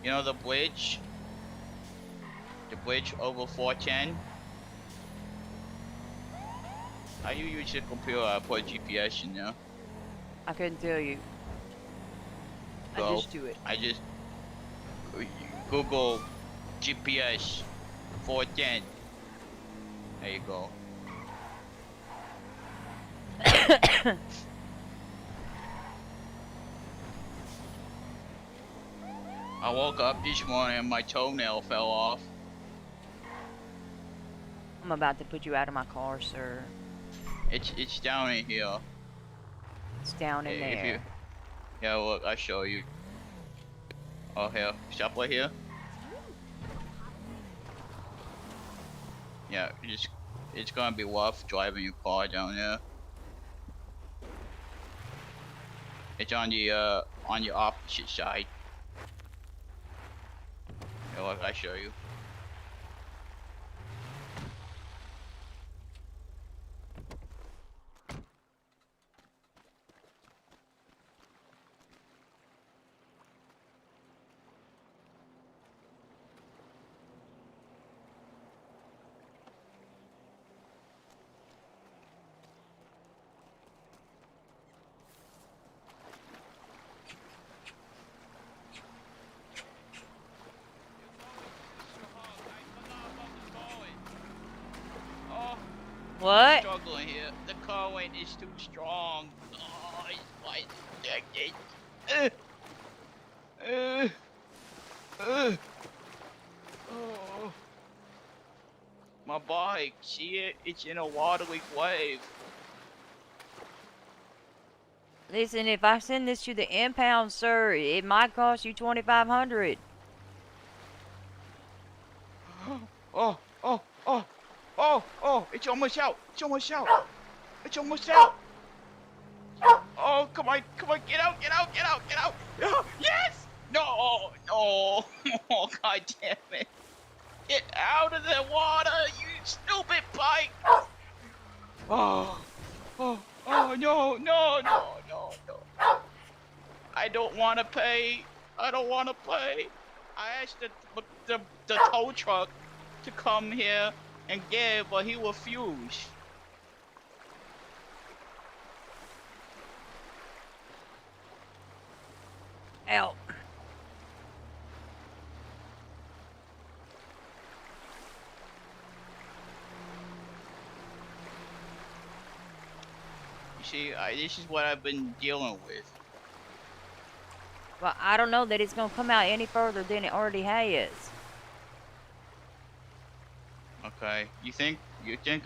You know the bridge? The bridge over 410? How you use your computer? I put GPS in there. I couldn't tell you. I Go. just do it. I just Google GPS 410. There you go. I woke up this morning and my toenail fell off. I'm about to put you out of my car, sir. It's down in here. It's down in If you, there. yeah, look, I'll show you. Oh, here, stop right here. Yeah, it's gonna be rough driving your car down there. It's on the opposite side. Yeah, look, I'll show you. What? Struggling here. The car weight is too strong. Oh, it's quite rejected. Oh. My bike, see it? It's in a watery wave. Listen, if I send this to the impound, sir, it might cost you $2,500. Oh, oh, oh, oh, it's almost out. It's almost out. It's almost out. Oh, come on, get out. Yes! No, no. Oh, god damn it. Get out of the water, you stupid bike. Oh, no. I don't want to pay. I asked the tow truck to come here and give, but he refused. Out. You see, this is what I've been dealing with. Well, I don't know that it's gonna come out any further than it already has. Okay, you think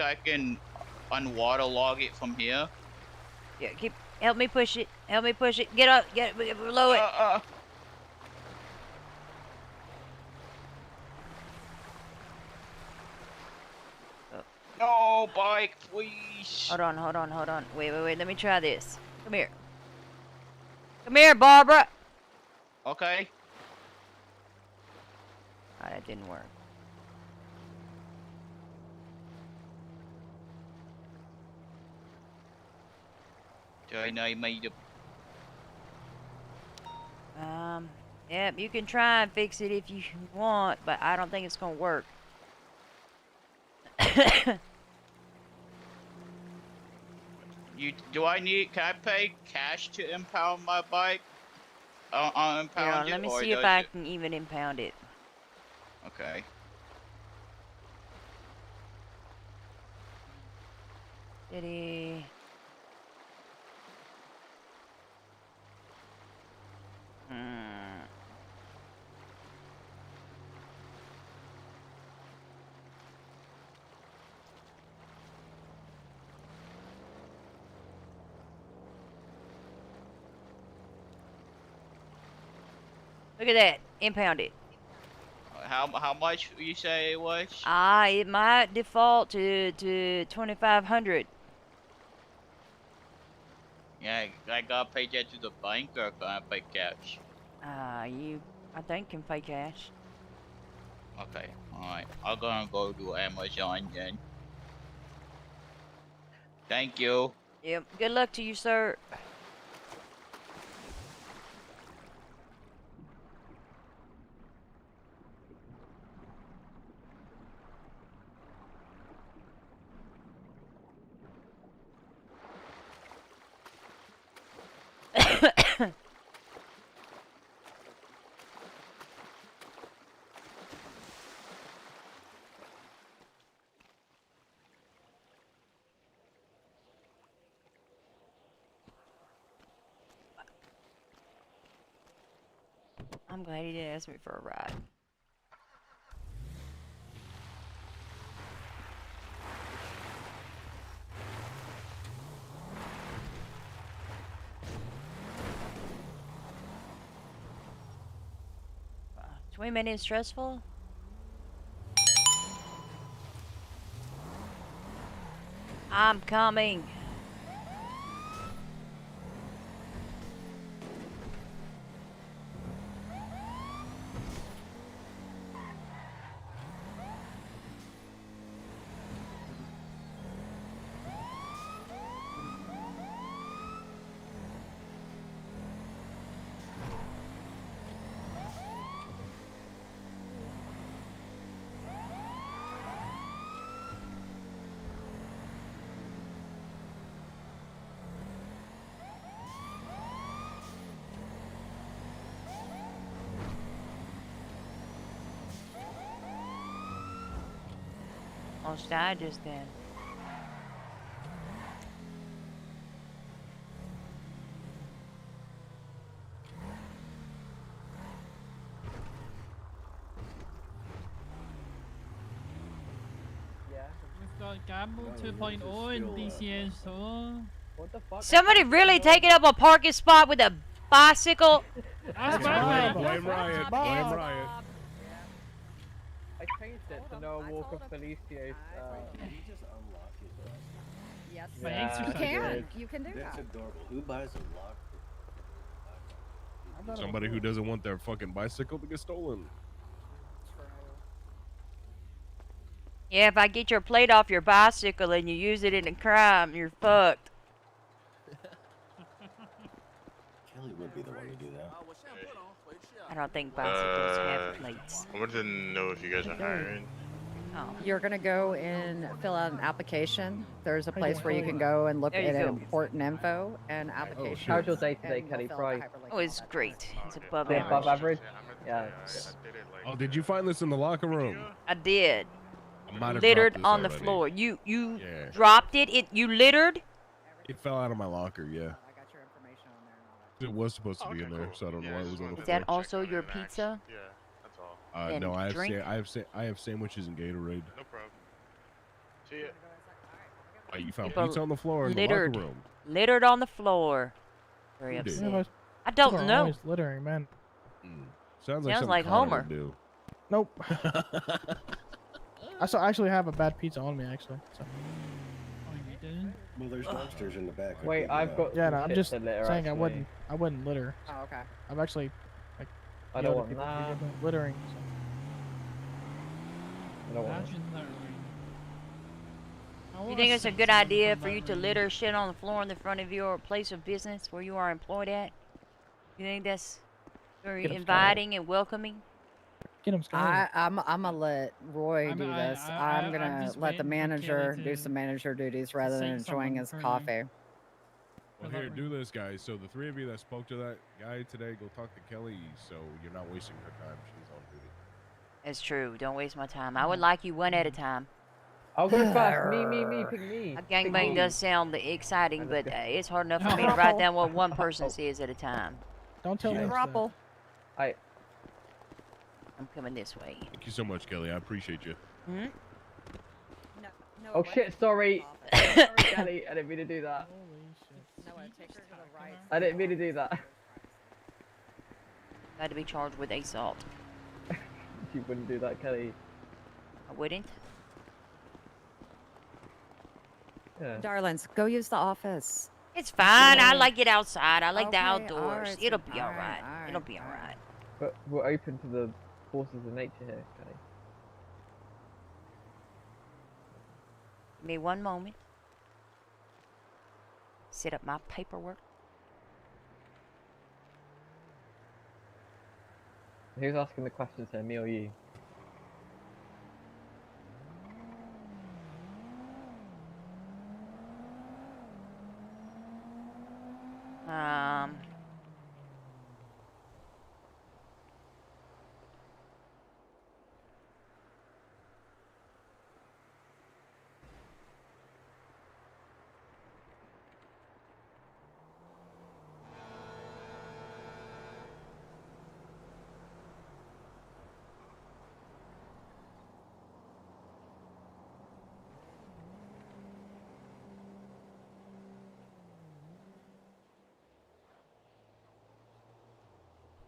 I can unwaterlog it from here? Yeah, help me push it. Get up, get below it. No, bike, please. Hold on. Wait. Let me try this. Come here, Barbara. Okay. Oh, that didn't work. So I know you made Yep, you can try and fix it if you want, but I don't think it's gonna work. Can I pay cash to impound my bike? Impound Yeah, it, let me or see if does I it? can even impound it. Okay. City. Look at that. Impound it. How much you say it was? It might default to 2,500. Yeah, I gotta pay that to the bank, or can I pay cash? I think can pay cash. Okay, alright. I'm gonna go to Amazon then. Thank you. Yep. Good luck to you, sir. I'm glad he didn't ask me for a ride. Swimming is stressful? I'm coming. Almost died just then. We've got Gamble 2.0 and DCS, so... What the fuck? Somebody really taking up a parking spot with a bicycle? That's Blame right. Riot. Blame Riot. I changed it to no walk of Felicios. Yes. My Yeah, exercise. You can. did. You can do That's that. adorable. Who buys a lock? Somebody who doesn't want their fucking bicycle to get stolen. Yeah, if I get your plate off your bicycle and you use it in a crime, you're fucked. Kelly would be the one to do that. I don't think bicycles have plates. I wanted to know if you guys are hiring. Oh. You're gonna go and fill out an application. There's a place where you can go and look There you at go. important info and application. How's your day today, and Kelly we'll fill out Price? the hyperlink Oh, and it's all that great. stuff. It's above Yeah, above average. average? Yeah. Oh, did you find this in the locker room? I did. I might have Littered dropped this on the already. floor. You Yeah. dropped it. You littered. It fell out of my locker, yeah. I got your information on there and all that. It was supposed to be in there, cool. so I don't know Yeah, why it just was on the wanted Is to floor. that also check your on the max. pizza? Yeah, that's all. and No, drink? I have sandwiches and Gatorade. No problem. See ya. You found People pizza on the floor in littered. the locker room. Littered on the floor. Very Who did? upset. I don't know. Always littering, man. Sounds like Sounds something like Connor Homer. would do. Nope. I actually have a bad pizza on me, actually. So. Oh, you do? Well, there's dumpsters in the back. I Wait, think, I've got Yeah, some no, I'm shit just to litter, saying actually. I wouldn't litter. Oh, okay. I've actually like I yelled don't at want people that. for littering. So. I don't want Imagine that. I You wanna think it's a sing good something idea from for you that to room. litter shit on the floor in the front of your place of business where you are employed at? You think that's very Get 'em started. inviting and welcoming? Get him started. I'm gonna let Roy I'm- do I- this. I- I'm I'm gonna just let the waiting for manager Kelly do to- some manager duties rather say than enjoying something his for me. coffee. Well, Well, here, that do this, guys. So the three of you that spoke to that guy today, go talk to Kelly, so you're not wasting her time. She's on duty. It's true. Don't waste my time. I would like you one at a time. I'll go first. Me, pick me. A pick gangbang me. does sound exciting, I'm but just it's hard enough for me to write down what one person says at a time. Don't tell me. Grapple. I'm coming this way. Thank you so much, Kelly. I appreciate you. Hmm? Oh shit, sorry. Sorry, Kelly. I didn't mean to do that. Holy shit. Noah, take her to the right. I didn't mean to do that. Got to be charged with assault. You wouldn't do that, Kelly. I wouldn't. Yeah. Darlings, go use the office. It's fine. I Okay. like it outside. I like the Okay, outdoors. alright, It'll sweet- be alright, alright. alright, It'll be alright. alright. But we're open to the forces of nature here, Kelly. Give me one moment. Set up my paperwork. Who's asking the questions here, me or you? Um.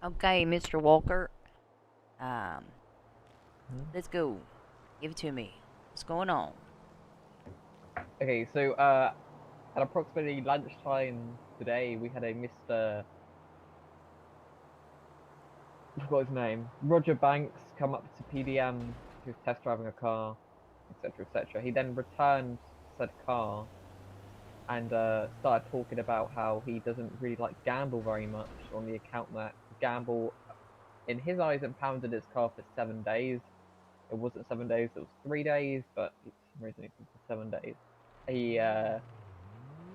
Okay, Mr. Walker. Let's go. Give it to me. What's going on? Okay, so at approximately lunchtime today, we had a Mr. I forgot his name. Roger Banks come up to PDM. He was test driving a car, etc., etc. He then returned said car and started talking about how he doesn't really like gamble very much, on the account that gamble, in his eyes, impounded his car for 7 days. It wasn't 7 days; it was 3 days, but for some reason it was 7 days. He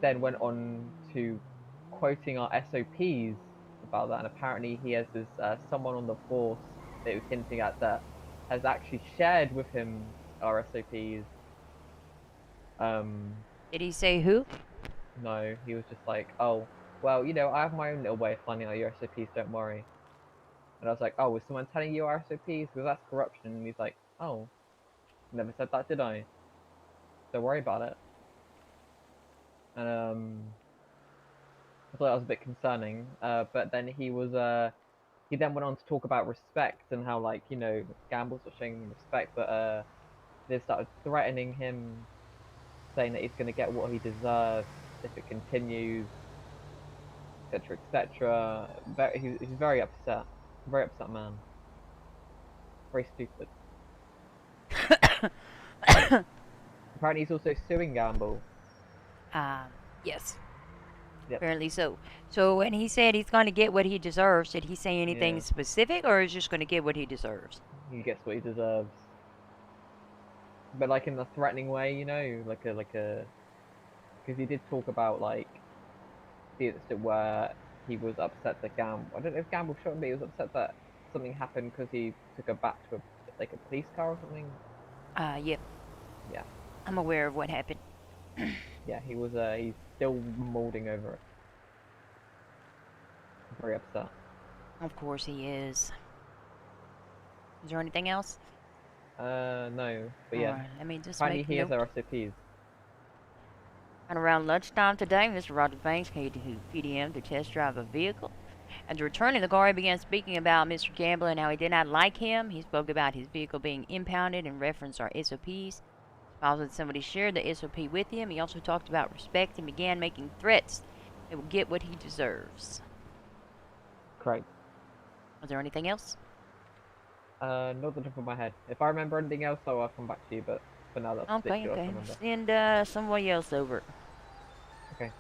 then went on to quoting our SOPs about that, and apparently he has this someone on the force that he was hinting at that has actually shared with him our SOPs. Did he say who? No, he was just like, oh, well, you know, I have my own little way of finding out your SOPs, don't worry. And I was like, oh, was someone telling you our SOPs? Because that's corruption. And he's like, oh, never said that, did I? Don't worry about it. And I thought that was a bit concerning. But then he then went on to talk about respect and how, like, you know, gambles are showing respect, but they started threatening him, saying that he's going to get what he deserves if it continues, etc., etc. He's very upset, very upset man, very stupid. Apparently, he's also suing Gamble. Yes. Yep. Apparently so. So when he said he's going to get what he deserves, did he say anything specific, or is just going to get what he deserves? He gets what he deserves, but like in a threatening way, you know, like a because he did talk about like the incident where he was upset that Gamble. I don't know if Gamble shot him, but he was upset that something happened because he took her back to a police car or something. Yep. Yeah. I'm aware of what happened. Yeah, he's still molding over it. Very upset. Of course he is. Is there anything else? No, but yeah. Alright, let me just Apparently make he has note. our SOPs. And around lunchtime today, Mr. Roger Banks came to PDM to test drive a vehicle. After returning the car, he began speaking about Mr. Gamble and how he did not like him. He spoke about his vehicle being impounded and referenced our SOPs. Possibly somebody shared the SOP with him. He also talked about respect and began making threats that will get what he deserves. Correct. Was there anything else? Not the top of my head. If I remember anything else, I'll come back to you, but for now, that's Okay, literally what I okay. remember. Send somebody else over. Okay.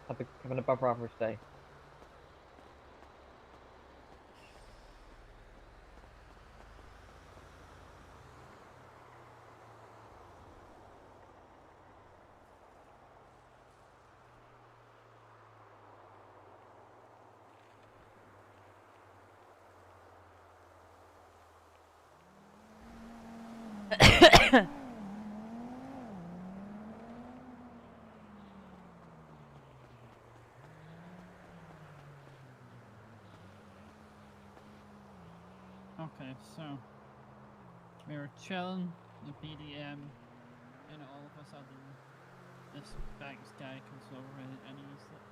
Have an above average day. Okay, so we were chilling in PDM, and all of a sudden, this Banks guy comes over and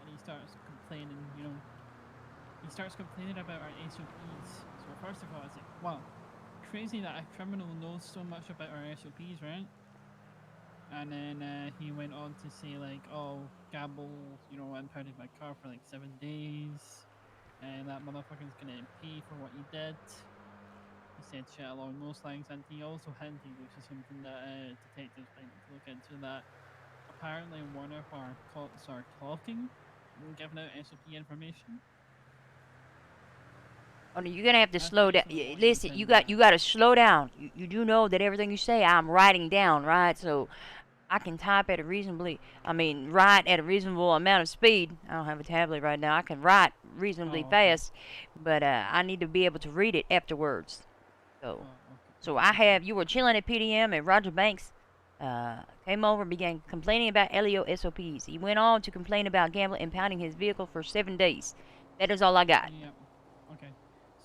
he starts complaining. You know, he starts complaining about our SOPs. So first of all, I was like, wow, crazy that a criminal knows so much about our SOPs, right? And then he went on to say like, oh, Gamble, you know, impounded my car for like 7 days, and that motherfucker's gonna pay for what he did. He said shit along those lines, and he also hinted, which is something that detectives might need to look into, that apparently one of our cops are talking and giving out SOP information. Oh, you're gonna have to I slow down. personally want Listen, to you send got to slow down. You do know that everything you say, I'm writing down, right? So I can type at a write at a reasonable amount of speed. I don't have a tablet right now. I can write reasonably fast, but I need to be able to read it afterwards. So you were chilling at PDM, and Roger Banks came over and began complaining about LEO SOPs. He went on to complain about Gamble impounding his vehicle for 7 days. That is all I got. Yep. Okay.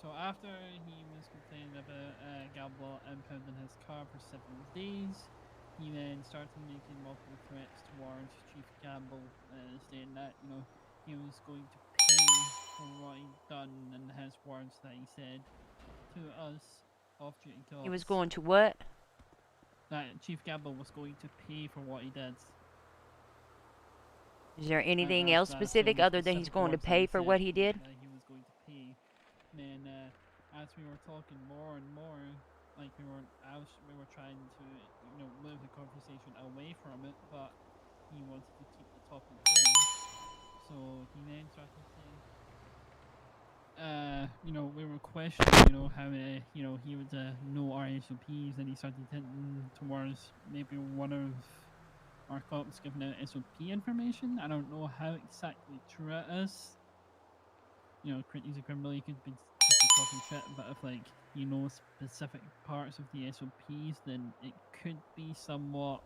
So after he was complaining about Gamble impounding his car for 7 days, he then started making multiple threats towards Chief Gamble, saying that, you know, he was going to pay for what he done and his words that he said to us off-duty cops. He was going to what? That Chief Gamble was going to pay for what he did. Is there anything That's else the specific only other than he's specific going to words that pay for said what he did? that he was going to pay. And then, as we were talking more and more, like we were trying to, move the conversation away from it, but he wanted to keep the topic going. So he then started saying, we were questioning, how, he would know our SOPs, and he started hinting towards maybe one of our cops giving out SOP information. I don't know how exactly true it is. He's a criminal, he could be just be talking shit, but if, specific parts of the SOPs, then it could be somewhat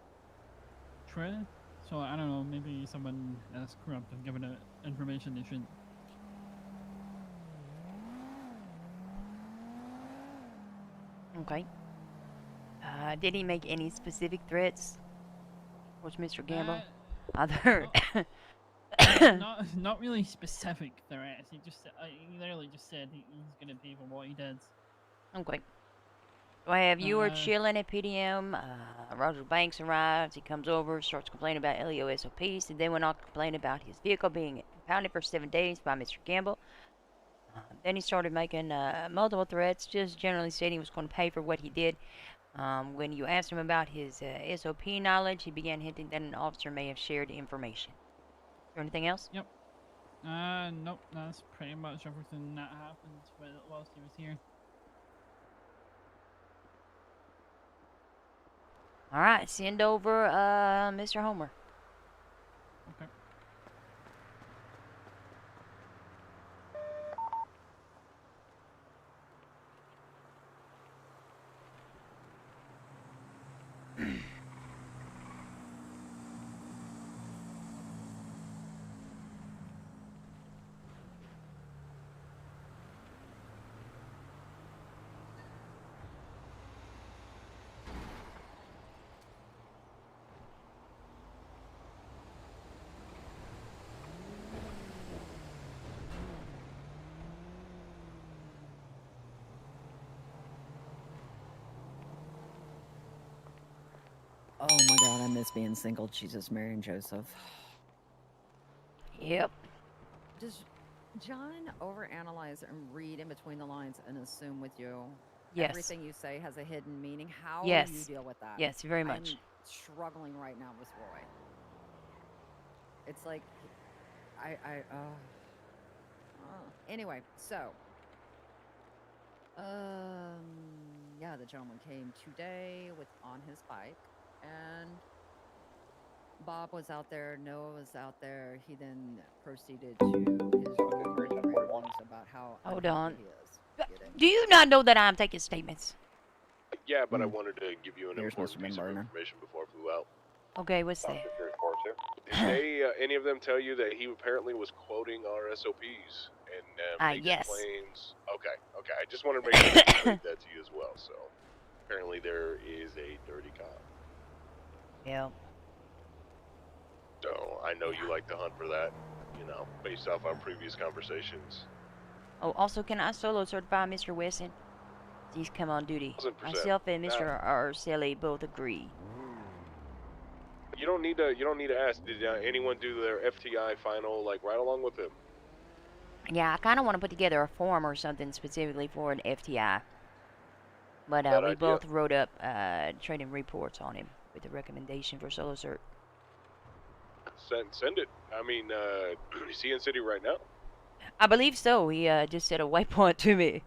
true. So, I don't know, maybe someone is corrupt and giving out information they shouldn't. Okay. Did he make any specific threats towards Mr. Gamble? Other. Not really specific threats. He literally just said he's gonna pay for what he did. Okay. So I have you were chilling at PDM. Roger Banks arrives. He comes over, starts complaining about LEO SOPs, and then went on to complain about his vehicle being impounded for 7 days by Mr. Gamble. Then he started making multiple threats, just generally stating he was going to pay for what he did. When you asked him about his SOP knowledge, he began hinting that an officer may have shared information. Is there anything else? Yep. Nope. That's pretty much everything that happened whilst he was here. All right, send over Mr. Homer. Okay. Oh my god, I miss being single. Jesus, Mary and Joseph. Yep. Does John overanalyze and read in between the lines and assume with you Yes. everything you say has a hidden meaning? How do Yes. you deal with that? Yes, very much. I'm struggling right now with Roy. It's like, anyway, so, yeah, the gentleman came today on his bike, and Bob was out there, Noah was out there. He then proceeded to his rumors about how Hold unhappy on. he is. Do you not know that I'm taking statements? Yeah, but I wanted to give you an Here's important Mr. piece of Burner. information before I flew out. Okay, what's that? Did they, any of them tell you that he apparently was quoting our SOPs and makes yes. claims? Okay. I just wanted to make sure I relayed that to you as well. So apparently there is a dirty cop. Yeah. So I know you like to hunt for that, based off our previous conversations. Oh, also, can I solo certify Mr. Wesson? He's come on duty. 1000%. Myself and Mr. Arcelli both agree. You don't need to ask. Did anyone do their FTI final right along with him? Yeah, I kind of want to put together a form or something specifically for an FTI. But Bad we idea. both wrote up training reports on him with a recommendation for solo cert. Send it. I mean, is he in city right now? I believe so. He just said a waypoint to me.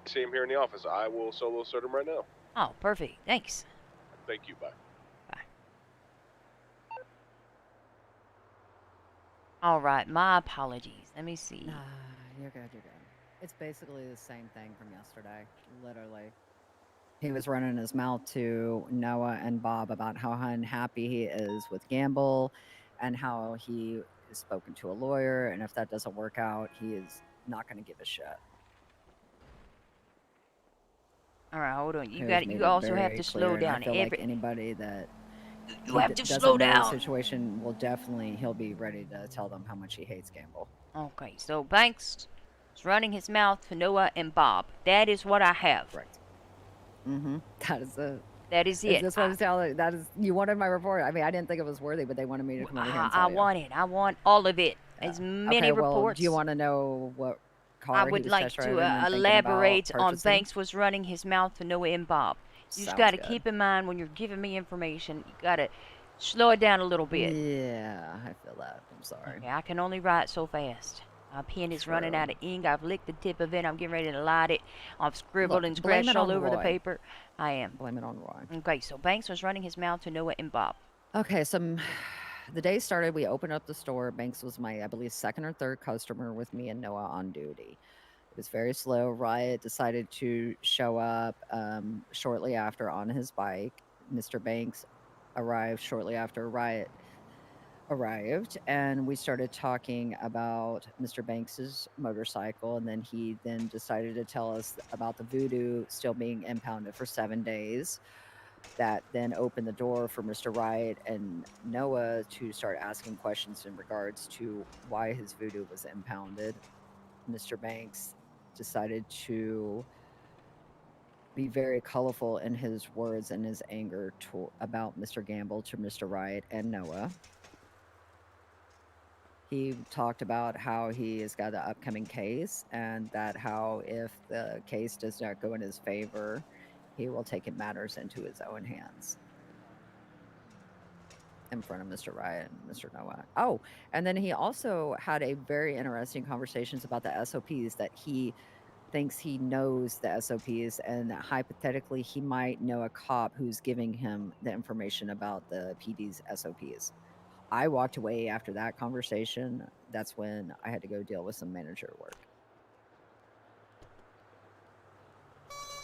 See him here in the office. I will solo cert him right now. Oh, perfect. Thanks. Thank you. Bye. All right, my apologies. Let me see. Nah, you're good. It's basically the same thing from yesterday, literally. He was running his mouth to Noah and Bob about how unhappy he is with Gamble and how he has spoken to a lawyer, and if that doesn't work out, he is not going to give a shit. All right, hold on. You also have to slow down. I feel like anybody that You have to doesn't slow know the down. situation. He'll be ready to tell them how much he hates Gamble. Okay, so Banks is running his mouth to Noah and Bob. That is what I have. Correct. Mm-hmm. That is it. That is Is it. this what I'm telling? That is. You wanted my report. I mean, I didn't think it was worthy, but they wanted me to come over here and I tell you. want it. I want all of it. As many Okay. Well, reports. do you want to know what car I he would was like test to driving and thinking elaborate about on purchasing? Banks was running his mouth to Noah and Bob. You just Sounds got to good. keep in mind when you're giving me information, you got to slow it down a little bit. Yeah, I feel that. I'm sorry. Okay, I can only write so fast. My pen is running True. out of ink. I've licked the tip of it. I'm getting ready to light it. I've scribbled Look, and blame scratched it all on over the Roy. paper. I am. Blame it on Roy. Okay, so Banks was running his mouth to Noah and Bob. Okay, so the day started. We opened up the store. Banks was my, I believe, second or third customer with me and Noah on duty. It was very slow. Riot decided to show up shortly after on his bike. Mr. Banks arrived shortly after Riot arrived, and we started talking about Mr. Banks's motorcycle, and then he then decided to tell us about the Voodoo still being impounded for 7 days. That then opened the door for Mr. Riot and Noah to start asking questions in regards to why his Voodoo was impounded. Mr. Banks decided to be very colorful in his words and his anger about Mr. Gamble to Mr. Riot and Noah. He talked about how he has got an upcoming case and that how if the case does not go in his favor, he will take matters into his own hands in front of Mr. Riot and Mr. Noah. Oh, and then he also had a very interesting conversations about the SOPs that he thinks he knows the SOPs and that hypothetically he might know a cop who's giving him the information about the PD's SOPs. I walked away after that conversation. That's when I had to go deal with some manager work.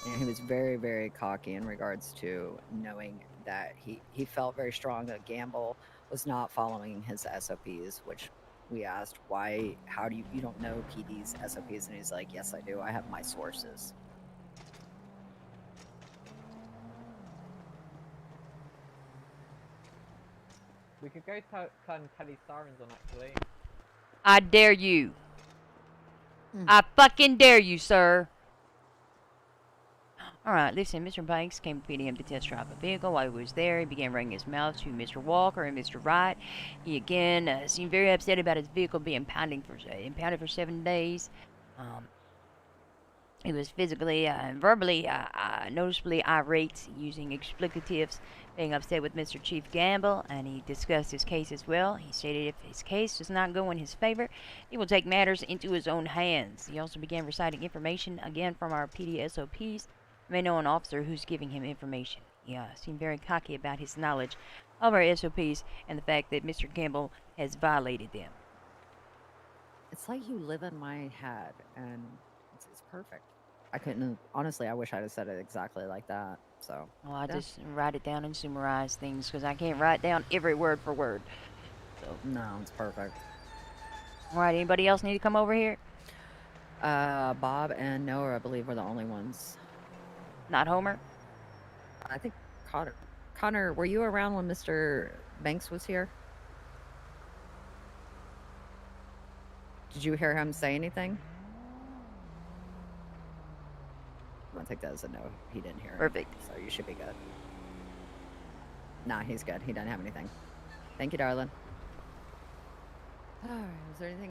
And he was very, very cocky in regards to knowing that he felt very strong that Gamble was not following his SOPs, which we asked why, how do you don't know PD's SOPs? And he's like, yes, I do. I have my sources. We could go turn Kelly's sirens on, actually. I dare you. I fucking dare you, sir. Alright, listen, Mr. Banks came to PDM to test drive a vehicle. While he was there, he began running his mouth to Mr. Walker and Mr. Wright. He again seemed very upset about his vehicle being impounded for 7 days. He was physically and verbally noticeably irate, using explicatives, being upset with Mr. Chief Gamble, and he discussed his case as well. He stated if his case does not go in his favor, he will take matters into his own hands. He also began reciting information again from our PD SOPs. May know an officer who's giving him information. He seemed very cocky about his knowledge of our SOPs and the fact that Mr. Gamble has violated them. It's like you live in my head, and it's perfect. I couldn't, honestly, I wish I'd have said it exactly like that. So. Well, I yeah. just write it down and summarize things because I can't write down every word for word. So. No, it's perfect. All right, anybody else need to come over here? Bob and Noah, I believe, were the only ones. Not Homer? I think Connor. Connor, were you around when Mr. Banks was here? Did you hear him say anything? I think that was a no. He didn't hear it. Perfect. So you should be good. Nah, he's good. He doesn't have anything. Thank you, darling. Alright, is there anything